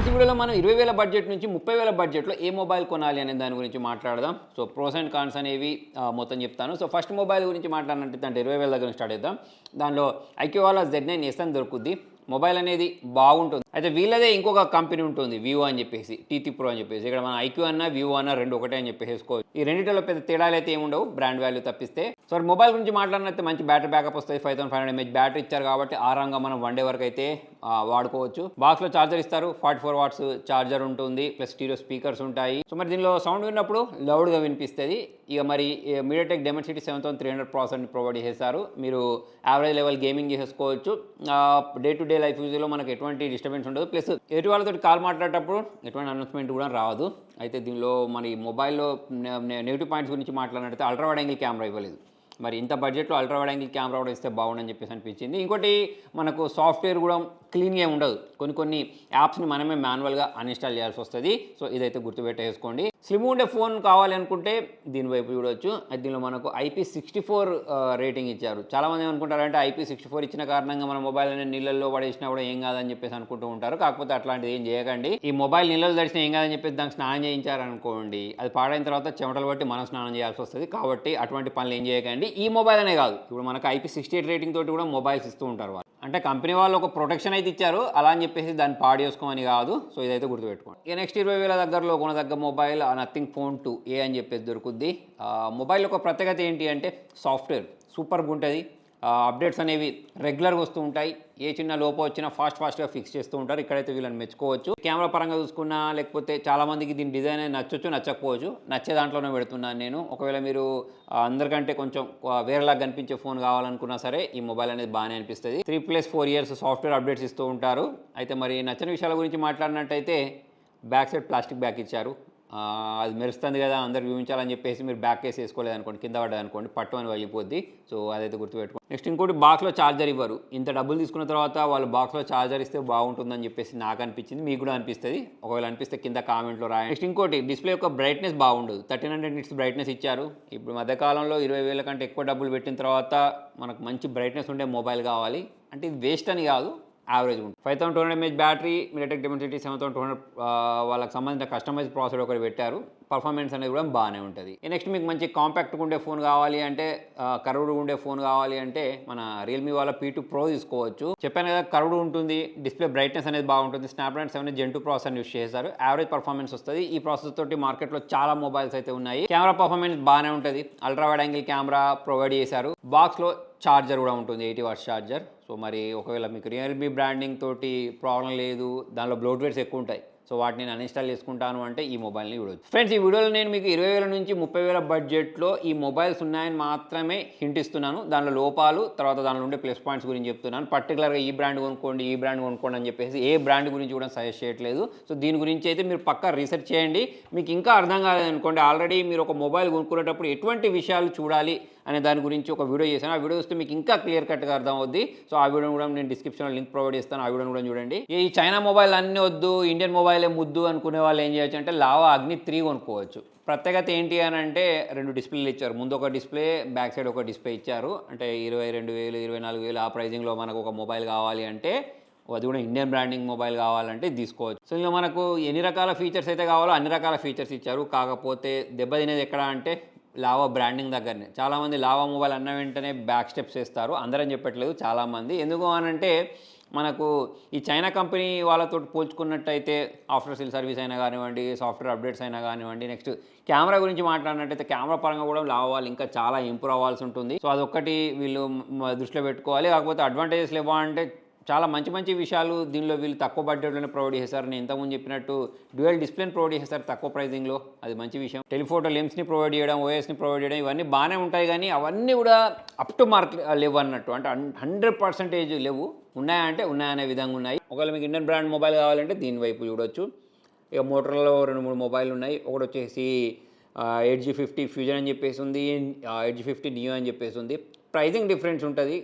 Friends ఈ వీడియోలో మనం 20,000 బడ్జెట్ నుంచి 30,000 బడ్జెట్లో ఏ మొబైల్ కొనాలి అనే దాని గురించి మాట్లాడదాం. సో ప్రోస్ అండ్ కాన్స్ అనేవి మొత్తం చెప్తాను. సో ఫస్ట్ మొబైల్ గురించి మాట్లాడినట్టు అంటే 20,000 దగ్గర స్టార్ట్ చేద్దాం. దానిలో ఐక్యూ వాళ్ళ Z9S అని దొరుకుద్ది. మొబైల్ అనేది బాగుంటుంది. అయితే వీళ్ళదే ఇంకొక కంపెనీ ఉంటుంది వివో అని చెప్పేసి, టీటీ ప్రో అని చెప్పేసి. ఇక్కడ మన ఐక్యూ అన్న వివో అన్న రెండు ఒకటే అని చెప్పేసుకోవచ్చు. ఈ రెండింటిలో పెద్ద తేడాలు అయితే ఏముండవు బ్రాండ్ వాల్యూ తప్పిస్తే. సో మొబైల్ గురించి మాట్లాడినట్టు మంచి బ్యాటరీ బ్యాకప్ వస్తుంది. 5500 mAh బ్యాటరీ ఇచ్చారు కాబట్టి ఆరాంగా మనం 1 day వరకు అయితే వాడుకోవచ్చు. బాక్స్లో చార్జర్ ఇస్తారు, 44 watts చార్జర్ ఉంటుంది, ప్లస్ స్టీరియో స్పీకర్స్ ఉంటాయి. సో మరి దీనిలో సౌండ్ విన్నప్పుడు లౌడ్గా వినిపిస్తుంది. ఇక మరి మీడియాటెక్ డైమెన్సిటీ 7300 ప్రాసెసర్ని ప్రొవైడ్ చేశారు. మీరు యావరేజ్ లెవెల్ గేమింగ్ చేసేసుకోవచ్చు. డే టు డే లైఫ్ యూజ్లో మనకు ఎటువంటి డిస్టర్బెన్స్ ఉండదు. ప్లస్ ఎటు వాళ్ళతో కాల్ మాట్లాడేటప్పుడు ఎటువంటి అనౌన్స్మెంట్ కూడా రాదు. అయితే దీనిలో మన మొబైల్లో నెగిటివ్ పాయింట్స్ గురించి మాట్లాడినట్టు అల్ట్రా వైడ్ యాంగిల్ కెమెరా ఇవ్వలేదు. మరి ఇంత బడ్జెట్లో అల్ట్రా వైడ్ యాంగిల్ కెమెరా కూడా ఇస్తే బాగుండని చెప్పేసి అనిపించింది. ఇంకోటి మనకు సాఫ్ట్వేర్ కూడా క్లీన్గా ఉండదు. కొన్ని యాప్స్ని మనమే మాన్యువల్గా అన్ఇన్స్టాల్ చేయాల్సి వస్తుంది. సో ఇదైతే గుర్తుపెట్టేసుకోండి. స్లిమ్ ఉండే ఫోన్ కావాలి అనుకుంటే దీని వైపు చూడవచ్చు. దీనిలో మనకు IP64 రేటింగ్ ఇచ్చారు. చాలామంది ఏమనుకుంటారంటే IP64 ఇచ్చిన కారణంగా మన మొబైల్ అనేది నీళ్ళల్లో పడేసినా కూడా ఏం కాదని చెప్పేసి అనుకుంటూ ఉంటారు. కాకపోతే అట్లాంటిది ఏం చేయకండి. ఈ మొబైల్ నీళ్ళలో తడిసినా ఏం కాదని చెప్పేసి దానికి స్నానం చేయించారనుకోండి, అది పాడైన తర్వాత చెమటలు బట్టి మనం స్నానం చేయాల్సి వస్తుంది. కాబట్టి అటువంటి పనులు ఏం చేయకండి. ఈ మొబైల్ అనే కాదు, ఇప్పుడు మనకు IP68 రేటింగ్ తోటి కూడా మొబైల్స్ ఇస్తూ ఉంటారు వాళ్ళు. అంటే కంపెనీ వాళ్ళు ఒక ప్రొటెక్షన్ అయితే ఇచ్చారు, అలా అని చెప్పేసి దాన్ని పాడు చేసుకోమని కాదు. సో ఇదైతే గుర్తుపెట్టుకోండి. ఇక నెక్స్ట్ 20,000 దగ్గరలో కొనదగ్గ మొబైల్ నథింగ్ ఫోన్ 2A అని చెప్పేసి దొరుకుద్ది. మొబైల్ ఒక ప్రత్యేకత ఏంటి అంటే సాఫ్ట్వేర్ సూపర్గా ఉంటుంది. అప్డేట్స్ అనేవి రెగ్యులర్గా వస్తూ ఉంటాయి. ఏ చిన్న లోపం వచ్చినా ఫాస్ట్గా ఫిక్స్ చేస్తూ ఉంటారు. ఇక్కడైతే వీళ్ళని మెచ్చుకోవచ్చు. కెమెరా పరంగా చూసుకున్నా, లేకపోతే చాలామందికి దీని డిజైన్ నచ్చొచ్చు నచ్చకపోవచ్చు. నచ్చే దాంట్లోనే పెడుతున్నాను నేను. ఒకవేళ మీరు అందరికంటే కొంచెం వేరేలాగా కనిపించే ఫోన్ కావాలనుకున్నా సరే ఈ మొబైల్ అనేది బాగానే అనిపిస్తుంది. 3+4 years సాఫ్ట్వేర్ అప్డేట్స్ ఇస్తూ ఉంటారు. అయితే మరి నచ్చని విషయాల గురించి మాట్లాడినట్టయితే బ్యాక్ సైడ్ ప్లాస్టిక్ బ్యాక్ ఇచ్చారు. అది మెరుస్తుంది కదా, అందరు చూపించాలని చెప్పేసి మీరు బ్యాక్ కేసు వేసుకోలేదు అనుకోండి, కింద పడ్డది అనుకోండి, పట్టు అని వెళ్ళిపోద్ది. సో అదైతే గుర్తుపెట్టుకోండి. నెక్స్ట్ ఇంకోటి, బాక్స్లో ఛార్జర్ ఇవ్వరు. ఇంత డబ్బులు తీసుకున్న తర్వాత వాళ్ళు బాక్స్లో ఛార్జర్ ఇస్తే బాగుంటుందని చెప్పేసి నాకు అనిపించింది. మీకు కూడా అనిపిస్తుంది. ఒకవేళ అనిపిస్తే కింద కామెంట్లో రాయండి. నెక్స్ట్ ఇంకోటి, డిస్ప్లే యొక్క బ్రైట్నెస్ బాగుండదు. 1300 nits బ్రైట్నెస్ ఇచ్చారు. ఇప్పుడు మధ్యకాలంలో 20,000 కంటే ఎక్కువ డబ్బులు పెట్టిన తర్వాత మనకు మంచి బ్రైట్నెస్ ఉండే మొబైల్ కావాలి అంటే ఇది వేస్ట్ అని కాదు, యావరేజ్ ఉంటుంది. 5200 mAh బ్యాటరీ, మీడియాటెక్ డైమెన్సిటీ 7200 వాళ్ళకి సంబంధించిన కస్టమైజ్ ప్రాసెసర్ ఒకటి పెట్టారు. పర్ఫార్మెన్స్ అనేది కూడా బాగానే ఉంటుంది. నెక్స్ట్ మీకు మంచి కాంపాక్ట్గా ఉండే ఫోన్ కావాలి అంటే, కర్వ్డ్ ఉండే ఫోన్ కావాలి అంటే మన రియల్మీ వాళ్ళ P2 Pro తీసుకోవచ్చు. చెప్పాను కదా, కర్వ్డ్ ఉంటుంది, డిస్ప్లే బ్రైట్నెస్ అనేది బాగుంటుంది. స్నాప్డ్రాగన్ 7 Gen 2 ప్రాసెసర్ యూస్ చేశారు. యావరేజ్ పర్ఫార్మెన్స్ వస్తుంది. ఈ ప్రాసెసర్ తోటి మార్కెట్లో చాలా మొబైల్స్ అయితే ఉన్నాయి. కెమెరా పర్ఫార్మెన్స్ బాగానే ఉంటుంది. Ultra wide angle camera provide చేశారు. బాక్స్లో ఛార్జర్ కూడా ఉంటుంది, 80 watts ఛార్జర్. సో మరి ఒకవేళ మీకు రియల్మీ బ్రాండింగ్ తోటి ప్రాబ్లం లేదు, దానిలో బ్లోట్వేర్స్ ఎక్కువ ఉంటాయి, సో వాటిని నేను అన్ఇన్స్టాల్ చేసుకుంటాను అంటే ఈ మొబైల్ని చూడవచ్చు. ఫ్రెండ్స్ ఈ వీడియోలో నేను మీకు 20,000 నుంచి 30,000 బడ్జెట్లో ఈ మొబైల్స్ ఉన్నాయని మాత్రమే హింట్ ఇస్తున్నాను. దానిలో లోపాలు, తర్వాత దానిలో ఉండే ప్లస్ పాయింట్స్ గురించి చెప్తున్నాను. పర్టికులర్గా ఈ బ్రాండ్ కొనుక్కోండి, ఈ బ్రాండ్ కొనుక్కోండి అని చెప్పేసి ఏ బ్రాండ్ గురించి కూడా సజెస్ట్ చేయట్లేదు. సో దీని గురించి అయితే మీరు పక్కా రీసెర్చ్ చేయండి. మీకు ఇంకా అర్థం కాలేదనుకోండి, ఆల్రెడీ మీరు ఒక మొబైల్ కొనుక్కునేటప్పుడు ఎటువంటి విషయాలు చూడాలి అనే దాని గురించి ఒక వీడియో చేశాను. ఆ వీడియో చూస్తే మీకు ఇంకా క్లియర్ కట్గా అర్థం అవుద్ది. సో ఆ వీడియో కూడా నేను డిస్క్రిప్షన్లో లింక్ ప్రొవైడ్ చేస్తాను, ఆ వీడియోని కూడా చూడండి. ఈ చైనా మొబైల్ అన్నీ వద్దు, ఇండియన్ మొబైలే ముద్దు అనుకునే వాళ్ళు ఏం చేయొచ్చు అంటే లావా అగ్ని 3 కొనుక్కోవచ్చు. ప్రత్యేకత ఏంటి అని అంటే 2 డిస్ప్లేలు ఇచ్చారు. ముందు ఒక డిస్ప్లే, బ్యాక్ సైడ్ ఒక డిస్ప్లే ఇచ్చారు. అంటే 22,000 24,000 ఆ ప్రైజింగ్లో మనకు ఒక మొబైల్ కావాలి అంటే, అది కూడా ఇండియన్ బ్రాండింగ్ మొబైల్ కావాలంటే తీసుకోవచ్చు. సో ఇందులో మనకు ఎన్ని రకాల ఫీచర్స్ అయితే కావాలో అన్ని రకాల ఫీచర్స్ ఇచ్చారు. కాకపోతే దెబ్బ తినేది ఎక్కడ అంటే లావా బ్రాండింగ్ దగ్గరనే. చాలామంది లావా మొబైల్ అన్న వెంటనే బ్యాక్ స్టెప్స్ వేస్తారు. అందరం చెప్పట్లేదు, చాలామంది. ఎందుకు అనంటే మనకు ఈ చైనా కంపెనీ వాళ్ళతో పోల్చుకున్నట్టయితే ఆఫ్టర్ సేల్ సర్వీస్ అయినా కానివ్వండి, సాఫ్ట్వేర్ అప్డేట్స్ అయినా కానివ్వండి, నెక్స్ట్ కెమెరా గురించి మాట్లాడినట్టయితే కెమెరా పరంగా కూడా లావా వాళ్ళు ఇంకా చాలా ఇంప్రూవ్ అవ్వాల్సి ఉంటుంది. సో అదొక్కటి వీళ్ళు దృష్టిలో పెట్టుకోవాలి. కాకపోతే అడ్వాంటేజెస్ లేవా అంటే చాలా మంచి విషయాలు దీనిలో వీళ్ళు తక్కువ బడ్జెట్లోనే ప్రొవైడ్ చేశారు. నేను ఇంతకుముందు చెప్పినట్టు డ్యూయల్ డిస్ప్లేని ప్రొవైడ్ చేస్తారు తక్కువ ప్రైజింగ్లో, అది మంచి విషయం. టెలిఫోటో లెన్స్ని ప్రొవైడ్ చేయడం, ఓఎస్ని ప్రొవైడ్ చేయడం, ఇవన్నీ బాగానే ఉంటాయి. కానీ అవన్నీ కూడా అప్ టు మార్క్ లేవు అన్నట్టు, అంటే 100% లేవు. ఉన్నాయంటే ఉన్నాయనే విధంగా ఉన్నాయి. ఒకవేళ మీకు ఇండియన్ బ్రాండ్ మొబైల్ కావాలంటే దీని వైపు చూడొచ్చు. ఇక మోటరోలో 2-3 మొబైల్ ఉన్నాయి. ఒకటి వచ్చేసి 8G50 ఫ్యూజన్ అని చెప్పేసి ఉంది, 8G50 నియో అని చెప్పేసి ఉంది. ప్రైజింగ్ డిఫరెన్స్ ఉంటుంది.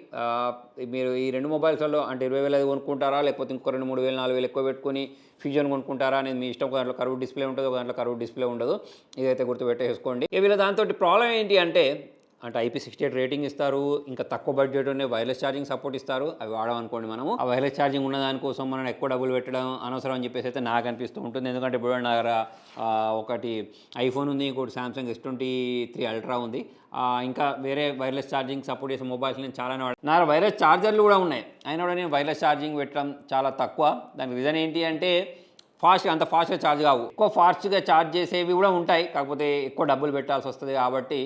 మీరు ఈ 2 మొబైల్స్లో అంటే 20,000 కొనుక్కుంటారా, లేకపోతే ఇంకో 2-3,000 4,000 ఎక్కువ పెట్టుకుని ఫ్యూజన్ కొనుక్కుంటారా అనేది మీ ఇష్టం. ఒక దాంట్లో కర్వ్ డిస్ప్లే ఉంటుంది, ఒక దాంట్లో కర్వ్ డిస్ప్లే ఉండదు. ఇదైతే గుర్తుపెట్టేసుకోండి. వీళ్ళ దాంతో ప్రాబ్లం ఏంటి అంటే అంటే IP68 రేటింగ్ ఇస్తారు. ఇంకా తక్కువ బడ్జెట్లోనే వైర్లెస్ ఛార్జింగ్ సపోర్ట్ ఇస్తారు. అవి వాడమనుకోండి మనము ఆ వైర్లెస్ ఛార్జింగ్ ఉన్న దానికోసం మనం ఎక్కువ డబ్బులు పెట్టడం అనవసరం అని చెప్పేసి అయితే నాకు అనిపిస్తూ ఉంటుంది. ఎందుకంటే ఇప్పుడు నా దగ్గర ఒకటి ఐఫోన్ ఉంది, ఇంకోటి సామ్సంగ్ S23 అల్ట్రా ఉంది. ఇంకా వేరే వైర్లెస్ ఛార్జింగ్ సపోర్ట్ చేసే మొబైల్స్ నేను చాలానే వాడు. నా వైర్లెస్ ఛార్జర్లు కూడా ఉన్నాయి, అయినా కూడా నేను వైర్లెస్ ఛార్జింగ్ పెట్టడం చాలా తక్కువ. దానికి రీజన్ ఏంటి అంటే అంత ఫాస్ట్గా ఛార్జ్ కావు. ఎక్కువ ఫాస్ట్గా ఛార్జ్ చేసేవి కూడా ఉంటాయి, కాకపోతే ఎక్కువ డబ్బులు పెట్టాల్సి వస్తుంది. కాబట్టి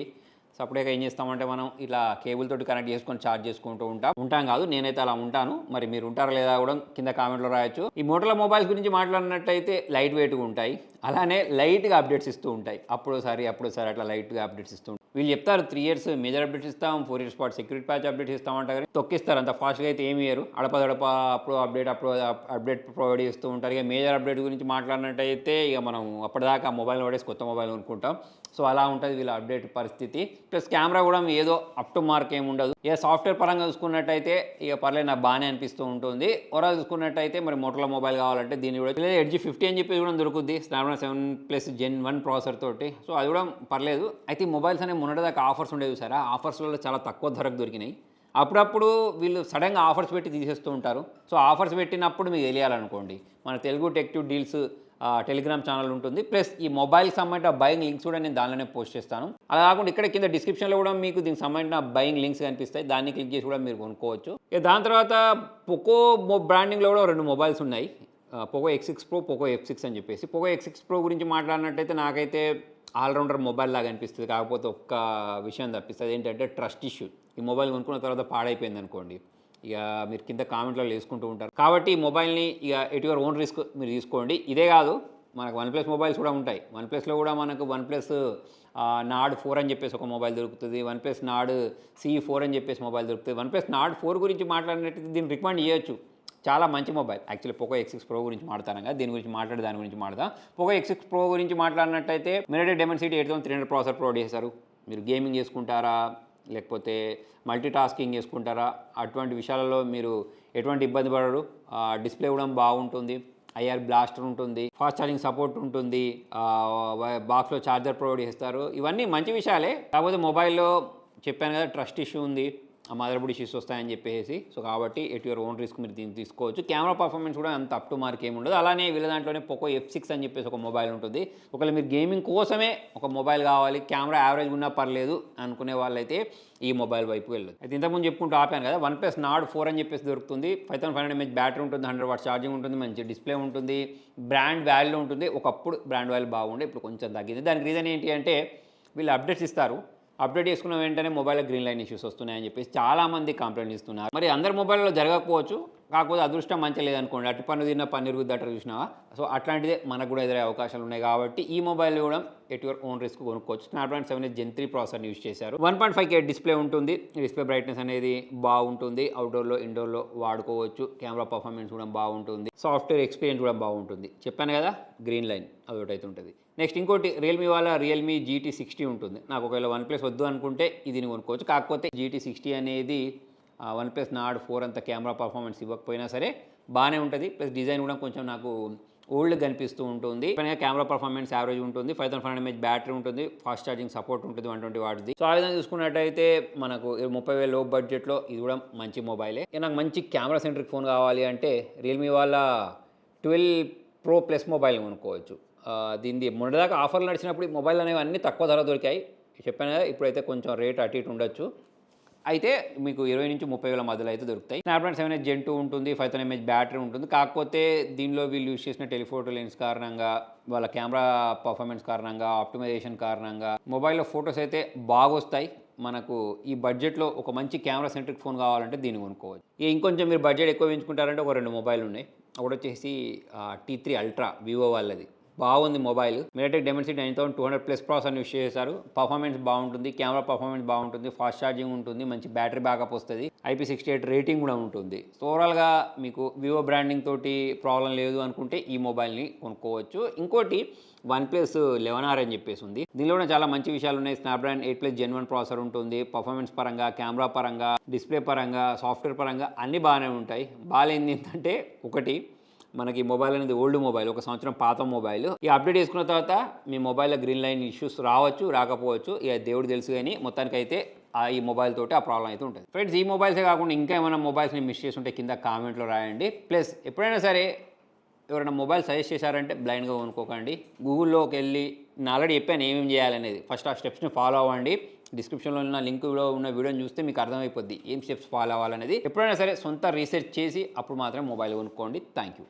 సపరేట్గా ఏం చేస్తామంటే మనం ఇలా కేబుల్ తోటి కనెక్ట్ చేసుకొని ఛార్జ్ చేసుకుంటూ ఉంటాం కాదు, నేనైతే అలా ఉంటాను. మరి మీరు ఉంటారా లేదా కూడా కింద కామెంట్లో రాయొచ్చు. ఈ మోటోలా మొబైల్స్ గురించి మాట్లాడినట్టయితే లైట్ వెయిట్గా ఉంటాయి, అలానే లైట్గా అప్డేట్స్ ఇస్తూ ఉంటాయి. అప్పుడోసారి అట్లా లైట్గా అప్డేట్స్ ఇస్తూ ఉంటాయి. వీళ్ళు చెప్తారు 3 years మేజర్ అప్డేట్స్ ఇస్తాం, 4 years పాటు సెక్యూరిటీ ప్యాచ్ అప్డేట్స్ ఇస్తామంటారు, కానీ తొక్కిస్తారు. అంత ఫాస్ట్గా అయితే ఏమి ఇయ్యరు. అడపదడప అప్పుడు అప్డేట్ ప్రొవైడ్ చేస్తూ ఉంటారు. ఇక మేజర్ అప్డేట్ గురించి మాట్లాడినట్టయితే ఇక మనం అప్పటిదాకా మొబైల్ పడేసి కొత్త మొబైల్ కొనుక్కుంటాం. సో అలా ఉంటుంది వీళ్ళ అప్డేట్ పరిస్థితి. ప్లస్ కెమెరా కూడా ఏదో అప్ టు మార్క్ ఏమి ఉండదు. ఇక సాఫ్ట్వేర్ పరంగా చూసుకున్నట్టయితే ఇక పర్లేదు నాకు బాగానే అనిపిస్తూ ఉంటుంది. ఓవరాల్ చూసుకున్నట్టయితే మరి మోటోలా మొబైల్ కావాలంటే దీన్ని కూడా ఎడ్జ్ 50 అని చెప్పి కూడా దొరుకుద్ది, స్నాప్డ్రాగన్ 7+ Gen 1 ప్రాసెసర్ తోటి. సో అది కూడా పర్లేదు. అయితే ఈ మొబైల్స్ అనేవి మొన్నటిదాకా ఆఫర్స్ ఉండేవి సార్, ఆ ఆఫర్స్లలో చాలా తక్కువ ధరకు దొరికినాయి. అప్పుడప్పుడు వీళ్ళు సడన్గా ఆఫర్స్ పెట్టి తీసేస్తూ ఉంటారు. సో ఆఫర్స్ పెట్టినప్పుడు మీకు తెలియాలనుకోండి, మన Telugu tech deals Telegram channel ఉంటుంది. ప్లస్ ఈ మొబైల్కి సంబంధించిన బయింగ్ లింక్స్ కూడా నేను దానిలోనే పోస్ట్ చేస్తాను. అలా కాకుండా ఇక్కడ కింద డిస్క్రిప్షన్లో కూడా మీకు దీనికి సంబంధించిన బయింగ్ లింక్స్ కనిపిస్తాయి, దాన్ని క్లిక్ చేసి కూడా మీరు కొనుక్కోవచ్చు. దాని తర్వాత పోకో బ్రాండింగ్లో కూడా 2 మొబైల్స్ ఉన్నాయి, Poco X6 Pro, Poco F6 అని చెప్పేసి. పోకో X6 Pro గురించి మాట్లాడినట్టయితే నాకైతే ఆల్రౌండర్ మొబైల్ లాగా అనిపిస్తుంది. కాకపోతే ఒక్క విషయం తప్పిస్తుంది, ఏంటంటే ట్రస్ట్ ఇష్యూ. ఈ మొబైల్ కొనుక్కున్న తర్వాత పాడైపోయింది అనుకోండి, ఇక మీరు కింద కామెంట్లో వేసుకుంటూ ఉంటారు. కాబట్టి ఈ మొబైల్ని ఇక ఎట్ యువర్ ఓన్ రిస్క్ మీరు తీసుకోండి. ఇదే కాదు, మనకు OnePlus మొబైల్స్ కూడా ఉంటాయి. OnePlusలో కూడా మనకు OnePlus Nord 4 అని చెప్పేసి ఒక మొబైల్ దొరుకుతుంది, OnePlus Nord CE4 అని చెప్పేసి మొబైల్ దొరుకుతుంది. OnePlus Nord 4 గురించి మాట్లాడినట్టయితే దీన్ని రికమెండ్ చేయొచ్చు, చాలా మంచి mobile. Actually Poco X6 Pro గురించి మాట్లాడతాను కదా, దీని గురించి దాని గురించి మాట్లాడదాం. పోకో X6 Pro గురించి మాట్లాడినట్టయితే మీరైతే Dimensity 8300 ప్రాసెసర్ ప్రొవైడ్ చేశారు. మీరు గేమింగ్ చేసుకుంటారా, లేకపోతే మల్టీ టాస్కింగ్ చేసుకుంటారా, అటువంటి విషయాలలో మీరు ఎటువంటి ఇబ్బంది పడరు. డిస్ప్లే కూడా బాగుంటుంది, IR బ్లాస్టర్ ఉంటుంది, ఫాస్ట్ ఛార్జింగ్ సపోర్ట్ ఉంటుంది, బాక్స్లో ఛార్జర్ ప్రొవైడ్ చేస్తారు. ఇవన్నీ మంచి విషయాలే. కాకపోతే మొబైల్లో చెప్పాను కదా ట్రస్ట్ ఇష్యూ ఉంది, మదర్ బోర్డ్ ఇష్యూస్ వస్తాయని చెప్పేసి. సో కాబట్టి ఎట్ యువర్ ఓన్ రిస్క్ మీరు దీన్ని తీసుకోవచ్చు. కెమెరా పర్ఫార్మెన్స్ కూడా అంత అప్ టు మార్క్ ఏమి ఉండదు. అలానే వీళ్ళ దాంట్లోనే పోకో F6 అని చెప్పేసి ఒక మొబైల్ ఉంటుంది. ఒకవేళ మీరు గేమింగ్ కోసమే ఒక మొబైల్ కావాలి, కెమెరా యావరేజ్ ఉన్నా పర్లేదు అనుకునే వాళ్ళైతే ఈ మొబైల్ వైపు వెళ్ళదు. అయితే ఇంతకుముందు చెప్పుకుంటూ ఆపాను కదా, OnePlus Nord 4 అని చెప్పేసి దొరుకుతుంది. 5500 mAh బ్యాటరీ ఉంటుంది, 100 watts ఛార్జింగ్ ఉంటుంది, మంచి డిస్ప్లే ఉంటుంది, బ్రాండ్ వాల్యూ ఉంటుంది. ఒకప్పుడు బ్రాండ్ వాల్యూ బాగుండే, ఇప్పుడు కొంచెం తగ్గింది. దానికి రీజన్ ఏంటి అంటే వీళ్ళు అప్డేట్స్ ఇస్తారు, అప్డేట్ చేసుకున్న వెంటనే మొబైల్లో గ్రీన్ లైన్ ఇష్యూస్ వస్తున్నాయని చెప్పేసి చాలామంది కంప్లైంట్ ఇస్తున్నారు. మరి అందరి మొబైల్లో జరగకపోవచ్చు, కాకపోతే అదృష్టం మంచిగా లేదనుకోండి, అటు పన్ను తిన్న పన్నీరు గుద్దట చూసినావా. సో అట్లాంటిదే మనకు కూడా ఎదురే అవకాశాలు ఉన్నాయి. కాబట్టి ఈ మొబైల్ కూడా ఎట్ యువర్ ఓన్ రిస్క్ కొనుక్కోవచ్చు. స్నాప్డ్రాగన్ 7 Gen 3 ప్రాసెసర్ని యూస్ చేశారు. 1.5K డిస్ప్లే ఉంటుంది, డిస్ప్లే బ్రైట్నెస్ అనేది బాగుంటుంది, అవుట్డోర్లో ఇండోర్లో వాడుకోవచ్చు. కెమెరా పర్ఫార్మెన్స్ కూడా బాగుంటుంది, సాఫ్ట్వేర్ ఎక్స్పీరియన్స్ కూడా బాగుంటుంది. చెప్పాను కదా గ్రీన్ లైన్ అదొకటైతే ఉంటుంది. నెక్స్ట్ ఇంకోటి రియల్మీ వాళ్ళ రియల్మీ GT60 ఉంటుంది. నాకు ఒకవేళ OnePlus వద్దు అనుకుంటే ఇది కొనుక్కోవచ్చు. కాకపోతే GT60 అనేది OnePlus Nord 4 అంత కెమెరా పర్ఫార్మెన్స్ ఇవ్వకపోయినా సరే బాగానే ఉంటుంది. ప్లస్ డిజైన్ కూడా కొంచెం నాకు ఓల్డ్ కనిపిస్తూ ఉంటుంది. కెమెరా పర్ఫార్మెన్స్ యావరేజ్ ఉంటుంది, 5500 mAh బ్యాటరీ ఉంటుంది, ఫాస్ట్ ఛార్జింగ్ సపోర్ట్ ఉంటుంది, 120 watts. సో ఆ విధంగా చూసుకున్నట్టయితే మనకు 30,000 లో బడ్జెట్లో ఇది కూడా మంచి మొబైలే. నాకు మంచి కెమెరా సెంట్రిక్ ఫోన్ కావాలి అంటే రియల్మీ వాళ్ళ 12 Pro Plus మొబైల్ కొనుక్కోవచ్చు. దీన్ని మొన్నటిదాకా ఆఫర్లు నడిచినప్పుడు మొబైల్ అనేవి అన్నీ తక్కువ ధర దొరికాయి, చెప్పాను కదా. ఇప్పుడైతే కొంచెం రేట్ అటు ఇటు ఉండొచ్చు. అయితే మీకు 20,000 నుంచి 30,000 మధ్యలో అయితే దొరుకుతాయి. స్నాప్డ్రాగన్ 7 Gen 2 ఉంటుంది, 5500 mAh బ్యాటరీ ఉంటుంది. కాకపోతే దీనిలో వీళ్ళు యూజ్ చేసిన టెలిఫోటో లెన్స్ కారణంగా, వాళ్ళ కెమెరా పర్ఫార్మెన్స్ కారణంగా, ఆప్టిమైజేషన్ కారణంగా మొబైల్లో ఫొటోస్ అయితే బాగొస్తాయి. మనకు ఈ బడ్జెట్లో ఒక మంచి కెమెరా సెంట్రిక్ ఫోన్ కావాలంటే దీన్ని కొనుక్కోవచ్చు. ఇంకొంచెం మీరు బడ్జెట్ ఎక్కువ పెంచుకుంటారంటే ఒక 2 మొబైల్ ఉన్నాయి. ఒకటి వచ్చేసి T3 Ultra వివో వాళ్ళది, బాగుంది మొబైల్. మీరైతే Dimensity 9200+ ప్రాసెసర్ని యూస్ చేశారు. పర్ఫార్మెన్స్ బాగుంటుంది, కెమెరా పర్ఫార్మెన్స్ బాగుంటుంది, ఫాస్ట్ ఛార్జింగ్ ఉంటుంది, మంచి బ్యాటరీ బ్యాకప్ వస్తుంది, IP68 రేటింగ్ కూడా ఉంటుంది. సో ఓవరాల్గా మీకు వివో బ్రాండింగ్ తోటి ప్రాబ్లం లేదు అనుకుంటే ఈ మొబైల్ని కొనుక్కోవచ్చు. ఇంకోటి OnePlus 11R అని చెప్పేసి ఉంది. దీనిలో కూడా చాలా మంచి విషయాలు ఉన్నాయి. స్నాప్డ్రాగన్ 8+ Gen 1 ప్రాసెసర్ ఉంటుంది. పర్ఫార్మెన్స్ పరంగా, కెమెరా పరంగా, డిస్ప్లే పరంగా, సాఫ్ట్వేర్ పరంగా అన్నీ బాగానే ఉంటాయి. బాగాలేంది ఏంటంటే ఒకటి, మనకి మొబైల్ అనేది ఓల్డ్ మొబైల్, 1 సంవత్సరం పాత మొబైల్. ఈ అప్డేట్ చేసుకున్న తర్వాత మీ మొబైల్లో గ్రీన్ లైన్ ఇష్యూస్ రావచ్చు, రాకపోవచ్చు, ఇక దేవుడు తెలుసు. కానీ మొత్తానికైతే ఈ మొబైల్ తోటి ఆ ప్రాబ్లం అయితే ఉంటుంది. ఫ్రెండ్స్, ఈ మొబైల్సే కాకుండా ఇంకా ఏమైనా మొబైల్స్ని మిస్ చేసి ఉంటే కింద కామెంట్లో రాయండి. ప్లస్ ఎప్పుడైనా సరే ఎవరైనా మొబైల్ సజెస్ట్ చేశారంటే బ్లైండ్గా కొనుక్కోకండి. గూగుల్లోకి వెళ్ళి నేను ఆల్రెడీ చెప్పాను ఏమేమి చేయాలనేది. ఫస్ట్ ఆ స్టెప్స్ని ఫాలో అవ్వండి. డిస్క్రిప్షన్లో ఉన్న లింక్లో ఉన్న వీడియోని చూస్తే మీకు అర్థమైపోద్ది ఏం స్టెప్స్ ఫాలో అవ్వాలనేది. ఎప్పుడైనా సరే సొంత రీసెర్చ్ చేసి అప్పుడు మాత్రమే మొబైల్ కొనుక్కోండి. Thank you.